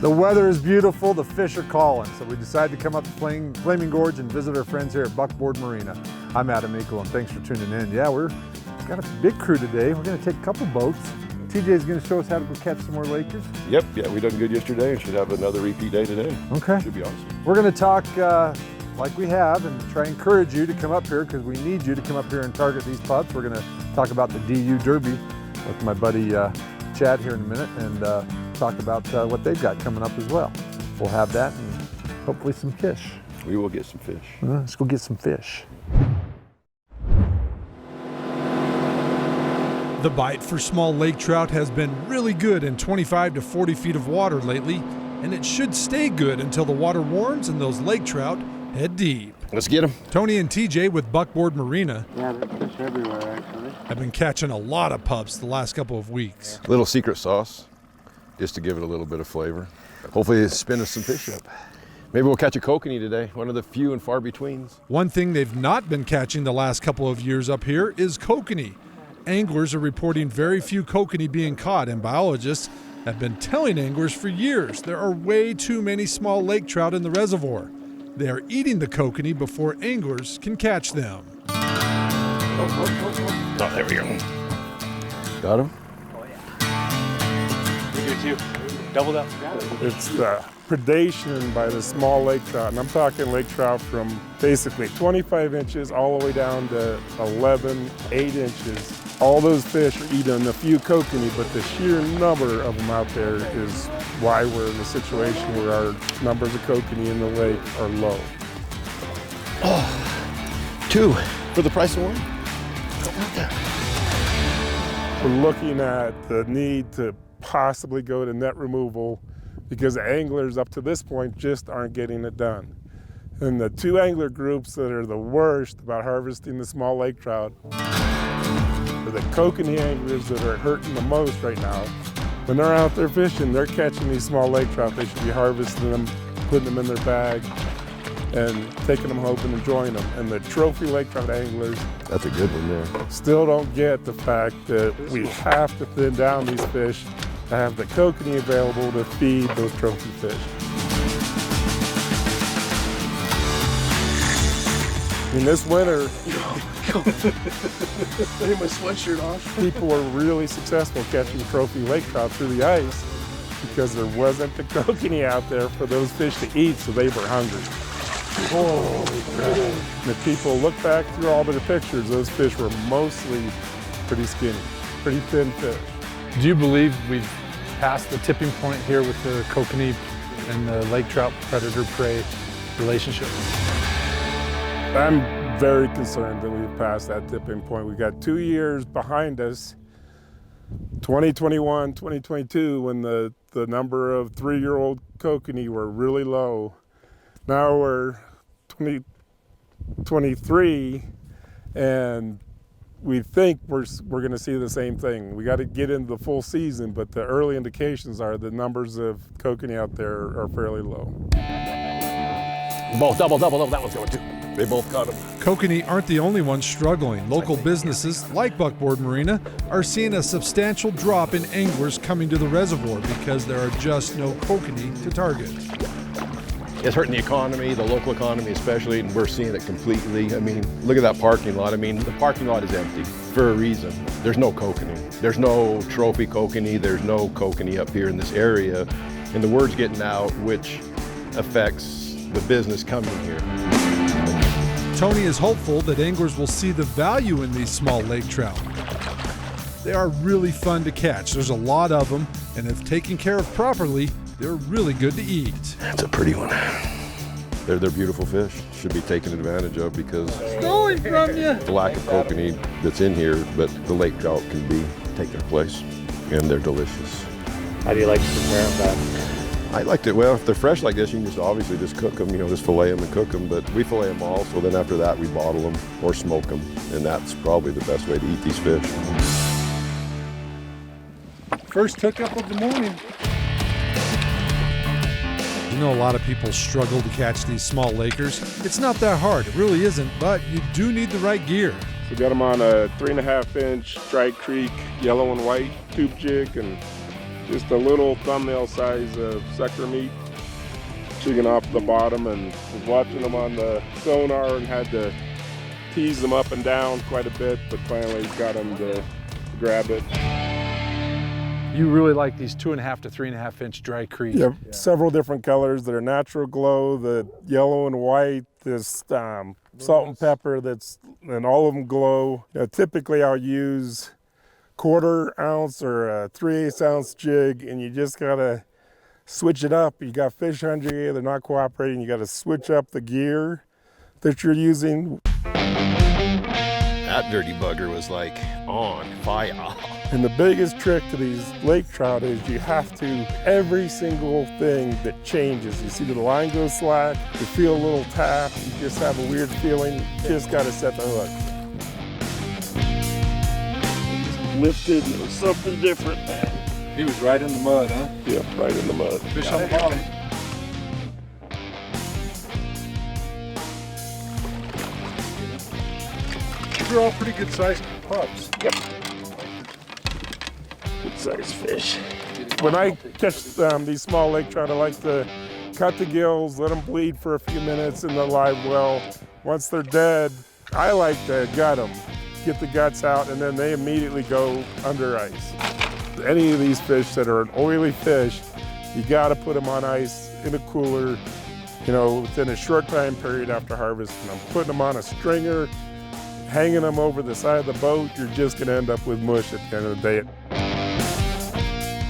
The weather is beautiful, the fish are calling, so we decided to come up to Flaming Gorge and visit our friends here at Buckboard Marina. I'm Adam Eagle, and thanks for tuning in. Yeah, we've got a big crew today. We're going to take a couple boats. TJ's going to show us how to go catch some more lakers. Yep, yeah, we done good yesterday and should have another repeat day today. Okay. Should be awesome. We're going to talk like we have and try to encourage you to come up here because we need you to come up here and target these pups. We're going to talk about the DU Derby with my buddy Chad here in a minute and talk about what they've got coming up as well. We'll have that and hopefully some fish. We will get some fish. Let's go get some fish. The bite for small lake trout has been really good in 25 to 40 feet of water lately, and it should stay good until the water warms and those lake trout head deep. Let's get them. Tony and TJ with Buckboard Marina Yeah, there's fish everywhere actually. have been catching a lot of pups the last couple of weeks. Little secret sauce, just to give it a little bit of flavor. Hopefully it's spin us some fish up. Maybe we'll catch a kokanee today, one of the few and far betweens. One thing they've not been catching the last couple of years up here is kokanee. Anglers are reporting very few kokanee being caught, and biologists have been telling anglers for years there are way too many small lake trout in the reservoir. They are eating the kokanee before anglers can catch them. Oh, there we go. Got him? You do too. Doubled up. It's the predation by the small lake trout, and I'm talking lake trout from basically 25 inches all the way down to 11, 8 inches. All those fish are eating a few kokanee, but the sheer number of them out there is why we're in the situation where our numbers of kokanee in the lake are low. Oh, 2 for the price of 1. We're looking at the need to possibly go to net removal because the anglers up to this point just aren't getting it done. And the 2 angler groups that are the worst about harvesting the small lake trout are the kokanee anglers that are hurting the most right now. When they're out there fishing, they're catching these small lake trout. They should be harvesting them, putting them in their bag, and taking them home and enjoying them. And the trophy lake trout anglers, That's a good one there. still don't get the fact that we have to thin down these fish to have the kokanee available to feed those trophy fish. In this winter, I need my sweatshirt off. people were really successful catching trophy lake trout through the ice because there wasn't the kokanee out there for those fish to eat, so they were hungry. And if people look back through all their pictures, those fish were mostly pretty skinny, pretty thin fish. Do you believe we've passed the tipping point here with the kokanee and the lake trout predator-prey relationship? I'm very concerned that we've passed that tipping point. We've got 2 years behind us, 2021, 2022, when the number of 3-year-old kokanee were really low. Now we're 2023, and we think we're going to see the same thing. We got to get into the full season, but the early indications are the numbers of kokanee out there are fairly low. Both double. That one's going too. They both got them. Kokanee aren't the only ones struggling. Local businesses like Buckboard Marina are seeing a substantial drop in anglers coming to the reservoir because there are just no kokanee to target. It's hurting the economy, the local economy especially, and we're seeing it completely. I mean, look at that parking lot. I mean, the parking lot is empty for a reason. There's no kokanee. There's no trophy kokanee. There's no kokanee up here in this area. And the word's getting out, which affects the business coming here. Tony is hopeful that anglers will see the value in these small lake trout. They are really fun to catch. There's a lot of them, and if taken care of properly, they're really good to eat. That's a pretty one. They're beautiful fish. Should be taken advantage of because the lack of kokanee that's in here, but the lake trout can take their place, and they're delicious. How do you like to prepare them best? I liked it. Well, if they're fresh like this, you can just obviously just cook them, just fillet them and cook them. But we fillet them all, so then after that we bottle them or smoke them, and that's probably the best way to eat these fish. First hookup of the morning. You know, a lot of people struggle to catch these small lakers. It's not that hard, it really isn't, but you do need the right gear. We got them on a 3.5-inch Strike Creek yellow and white tube jig, and Just a little thumbnail size of sucker meat jigging off the bottom, and was watching them on the sonar and had to tease them up and down quite a bit, but finally got them to grab it. You really like these 2.5 to 3.5 inch dry creek. Yep, several different colors that are natural glow, the yellow and white, this salt and pepper and all of them glow. Typically I'll use 1/4 ounce or a 3/8 ounce jig, and you just gotta switch it up. You got fish under you, they're not cooperating, you gotta switch up the gear that you're using. That dirty bugger was like on fire. And the biggest trick to these lake trout is you have to, every single thing that changes, you see the line go slack, you feel a little tap, you just have a weird feeling, you just gotta set the hook. Lifted, and it was something different. He was right in the mud, huh? Yep, right in the mud. Fish on the bottom. These are all pretty good sized pups. Yep. Good sized fish. When I catch these small lake trout, I like to cut the gills, let them bleed for a few minutes in the live well. Once they're dead, I like to gut them, get the guts out, and then they immediately go under ice. Any of these fish that are an oily fish, you gotta put them on ice in a cooler, within a short time period after harvesting them. Putting them on a stringer, hanging them over the side of the boat, you're just gonna end up with mush at the end of the day.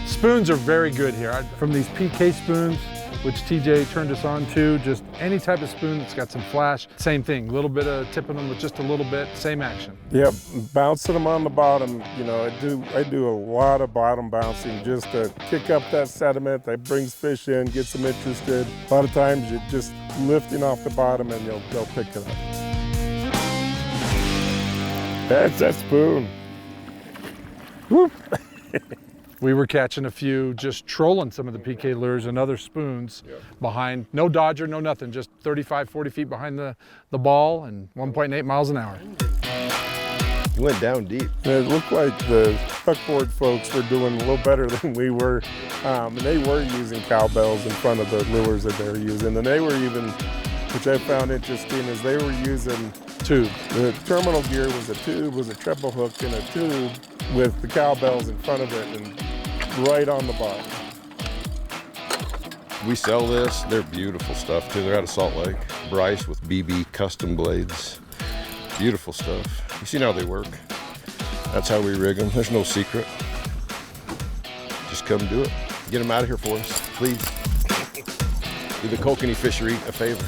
Spoons are very good here. From these PK spoons, which TJ turned us on to, just any type of spoon that's got some flash, same thing. A little bit of tipping them with just a little bit, same action. Yep, bouncing them on the bottom. I do a lot of bottom bouncing just to kick up that sediment. That brings fish in, gets them interested. A lot of times you're just lifting off the bottom and they'll pick it up. That's that spoon. Whoop. We were catching a few, just trolling some of the PK lures and other spoons behind, no dodger, no nothing, just 35, 40 feet behind the ball and 1.8 miles an hour. You went down deep. It looked like the Buckboard folks were doing a little better than we were. And they were using cowbells in front of the lures that they were using. And they were even, which I found interesting, is they were using tube. The terminal gear was a tube, was a treble hook in a tube with the cowbells in front of it and right on the bottom. We sell this. They're beautiful stuff too. They're out of Salt Lake. Bryce with BB custom blades. Beautiful stuff. You see how they work? That's how we rig them. There's no secret. Just come do it. Get them out of here for us, please. Do the Kokanee fishery a favor.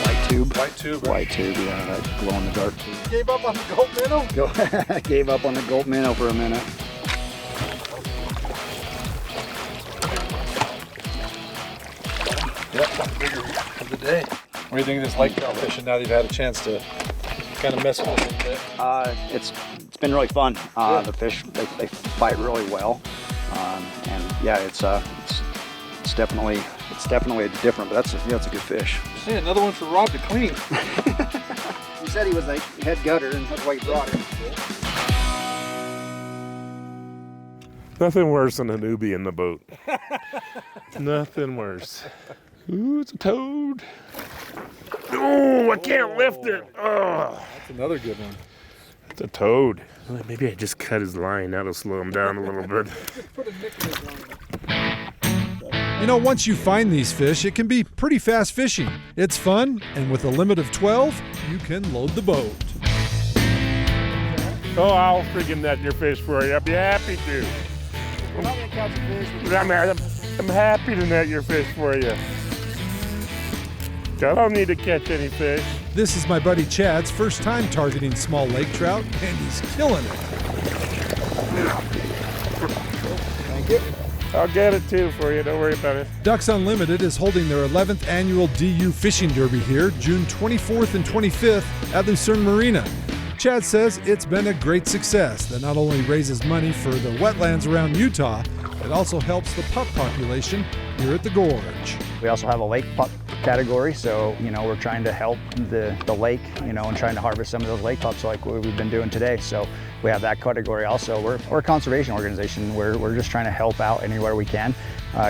White tube. White tube. White tube, yeah, that glow in the dark tube. Gave up on the gold minnow? Gave up on the gold minnow for a minute. Yep, bigger of the day. What do you think of this lake trout fishing now that you've had a chance to kind of mess with it a little bit? It's been really fun. The fish they fight really well, and yeah, it's definitely different. But that's a good fish. Hey, another one for Rob to clean. He said he was a head gutter, and that's why he brought it. Nothing worse than a newbie in the boat. Nothing worse. Ooh, it's a toad. Oh, I can't lift it. Oh, That's another good one. it's a toad. Well, maybe I just cut his line. That'll slow him down a little bit. Once you find these fish, it can be pretty fast fishing. It's fun, and with a limit of 12, you can load the boat. Oh, I'll freaking net your fish for you. I'd be happy to. I'm happy to net your fish for you. I don't need to catch any fish. This is my buddy Chad's first time targeting small lake trout, and he's killing it. Thank you. I'll get it too for you, don't worry about it. Ducks Unlimited is holding their 11th annual DU Fishing Derby here, June 24th and 25th at Lucerne Marina. Chad says it's been a great success that not only raises money for the wetlands around Utah, it also helps the pup population here at the gorge. We also have a lake pup category, so we're trying to help the lake, and trying to harvest some of those lake pups like what we've been doing today. So we have that category also. We're a conservation organization. We're just trying to help out anywhere we can,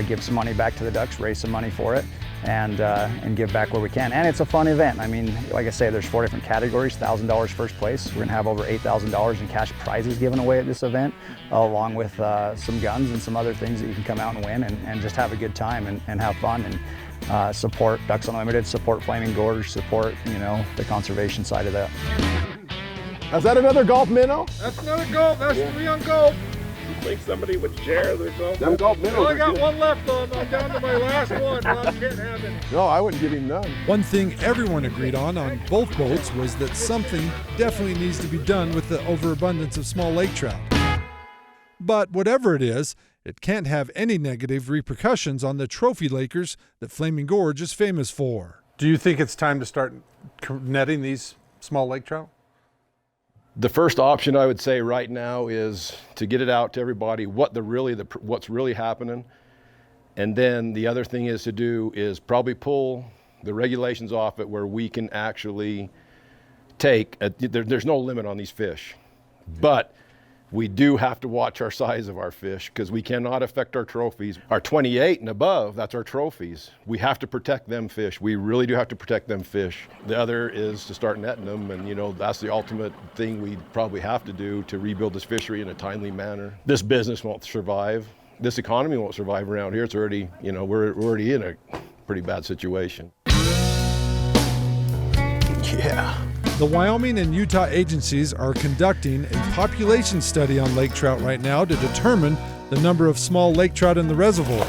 give some money back to the ducks, raise some money for it, and give back where we can. And it's a fun event. I mean, like I say, there's 4 different categories. $1,000 first place. We're gonna have over $8,000 in cash prizes given away at this event, along with some guns and some other things that you can come out and win and just have a good time and have fun and support Ducks Unlimited, support Flaming Gorge, support the conservation side of that. Is that another golf minnow? That's another golf. That's 3 on golf. I think somebody would share their golf. Them golf minnows. I got one left on. I'm down to my last one. I can't have any. No, I wouldn't give him none. One thing everyone agreed on both boats was that something definitely needs to be done with the overabundance of small lake trout. But whatever it is, it can't have any negative repercussions on the trophy lakers that Flaming Gorge is famous for. Do you think it's time to start netting these small lake trout? The first option I would say right now is to get it out to everybody what's really happening, and then the other thing is to do is probably pull the regulations off it where we can actually take there's no limit on these fish, but we do have to watch our size of our fish because we cannot affect our trophies. Our 28 and above, that's our trophies. We have to protect them fish. We really do have to protect them fish. The other is to start netting them, and that's the ultimate thing we probably have to do to rebuild this fishery in a timely manner. This business won't survive. This economy won't survive around here. It's already, we're already in a pretty bad situation. Yeah. The Wyoming and Utah agencies are conducting a population study on lake trout right now to determine the number of small lake trout in the reservoir.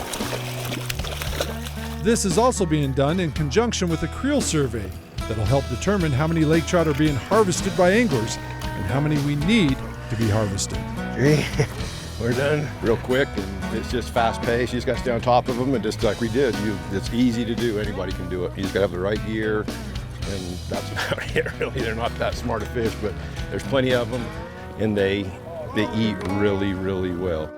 This is also being done in conjunction with a creel survey that'll help determine how many lake trout are being harvested by anglers and how many we need to be harvested. We're done real quick, and it's just fast paced. You just got to stay on top of them, and just like we did, it's easy to do. Anybody can do it. You just got to have the right gear. And that's about it, really. They're not that smart of fish, but there's plenty of them, and they eat really, really well.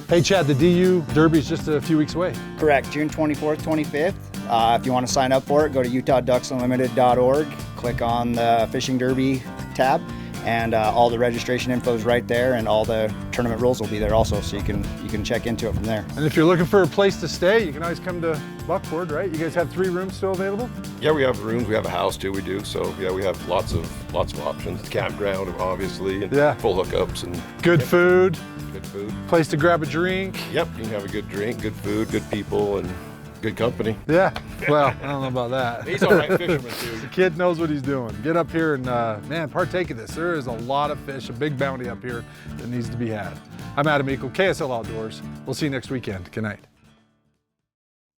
Hey Chad, the DU Derby's just a few weeks away. Correct, June 24th, 25th. If you want to sign up for it, go to utahducksunlimited.org, click on the Fishing Derby tab, and all the registration info is right there, and all the tournament rules will be there also, so you can check into it from there. And if you're looking for a place to stay, you can always come to Buckboard, right? You guys have 3 rooms still available? Yeah, we have rooms. We have a house too. We do. So yeah, we have lots of options. Campground, obviously, and full hookups and good food. Good food. Place to grab a drink. Yep, you can have a good drink, good food, good people, and good company. Yeah, well, I don't know about that. He's all right fisherman too. The kid knows what he's doing. Get up here and, man, partake of this. There is a lot of fish, a big bounty up here that needs to be had. I'm Adam Eagle, KSL Outdoors. We'll see you next weekend. Good night.